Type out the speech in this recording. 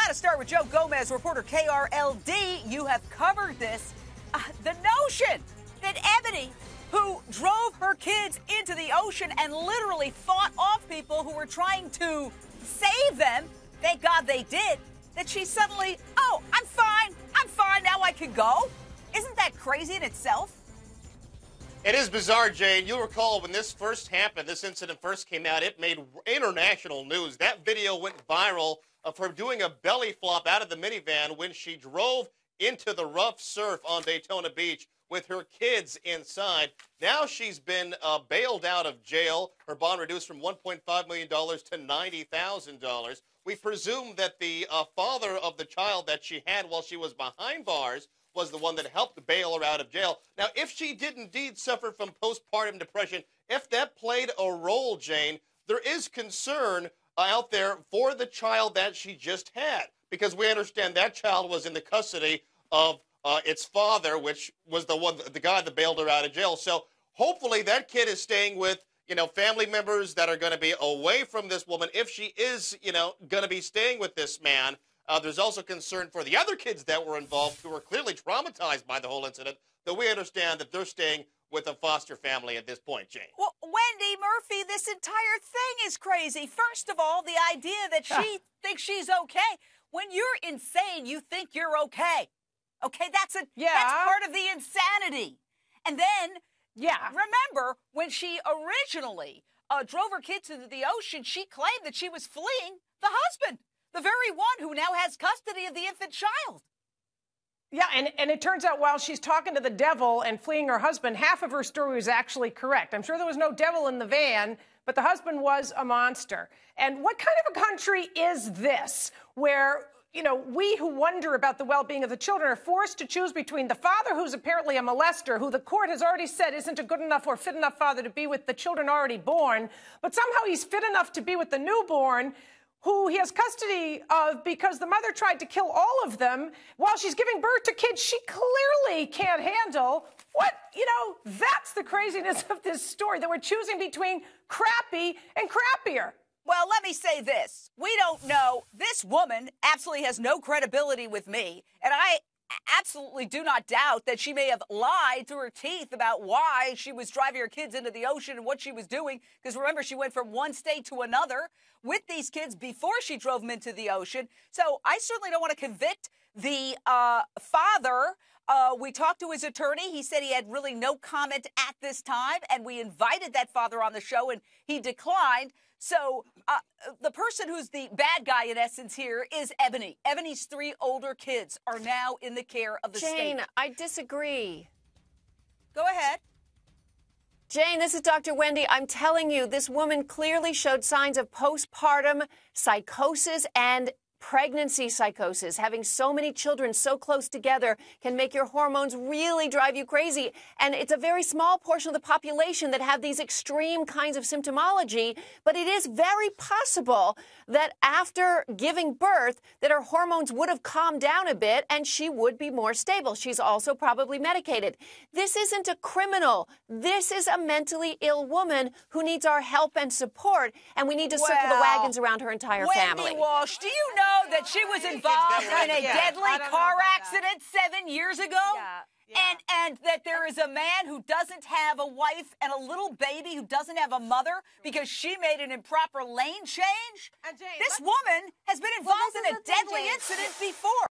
got to start with Joe Gomez, reporter KRLD. You have covered this. The notion that Ebony, who drove her kids into the ocean and literally fought off people who were trying to save them, thank God they did, that she suddenly, oh, I'm fine, now I can go. Isn't that crazy in itself? It is bizarre, Jane. You'll recall when this first happened, this incident first came out, it made international news. That video went viral of her doing a belly flop out of the minivan when she drove into the rough surf on Daytona Beach with her kids inside. Now she's been bailed out of jail. Her bond reduced from $1.5 million to $90,000. We presume that the father of the child that she had while she was behind bars was the one that helped bail her out of jail. Now, if she did indeed suffer from postpartum depression, if that played a role, Jane, there is concern out there for the child that she just had, because we understand that child was in the custody of its father, which was the guy that bailed her out of jail. So hopefully that kid is staying with, family members that are going to be away from this woman. If she is, going to be staying with this man, there's also concern for the other kids that were involved who were clearly traumatized by the whole incident, though we understand that they're staying with a foster family at this point, Jane. Well, Wendy Murphy, this entire thing is crazy. First of all, the idea that she thinks she's okay. When you're insane, you think you're okay. Okay, that's part of the insanity. And then, remember, when she originally drove her kids into the ocean, she claimed that she was fleeing the husband, the very one who now has custody of the infant child. Yeah, and it turns out while she's talking to the devil and fleeing her husband, half of her story was actually correct. I'm sure there was no devil in the van, but the husband was a monster. And what kind of a country is this where, we who wonder about the well-being of the children are forced to choose between the father, who's apparently a molester, who the court has already said isn't a good enough or fit enough father to be with the children already born, but somehow he's fit enough to be with the newborn, who he has custody of because the mother tried to kill all of them while she's giving birth to kids she clearly can't handle. That's the craziness of this story, that we're choosing between crappy and crappier. Well, let me say this. We don't know. This woman absolutely has no credibility with me, and I absolutely do not doubt that she may have lied through her teeth about why she was driving her kids into the ocean and what she was doing, because remember, she went from one state to another with these kids before she drove them into the ocean. So I certainly don't want to convict the father. We talked to his attorney. He said he had really no comment at this time, and we invited that father on the show, and he declined. So the person who's the bad guy, in essence, here is Ebony. Ebony's 3 older kids are now in the care of the state. Jane, I disagree. Go ahead. Jane, this is Dr. Wendy. I'm telling you, this woman clearly showed signs of postpartum psychosis and pregnancy psychosis. Having so many children so close together can make your hormones really drive you crazy. And it's a very small portion of the population that have these extreme kinds of symptomology. But it is very possible that after giving birth, that her hormones would have calmed down a bit and she would be more stable. She's also probably medicated. This isn't a criminal. This is a mentally ill woman who needs our help and support. And we need to circle the wagons around her entire family. Wendy Walsh, do you know that she was involved in a deadly car accident 7 years ago? And that there is a man who doesn't have a wife and a little baby who doesn't have a mother because she made an improper lane change? This woman has been involved in a deadly incident before.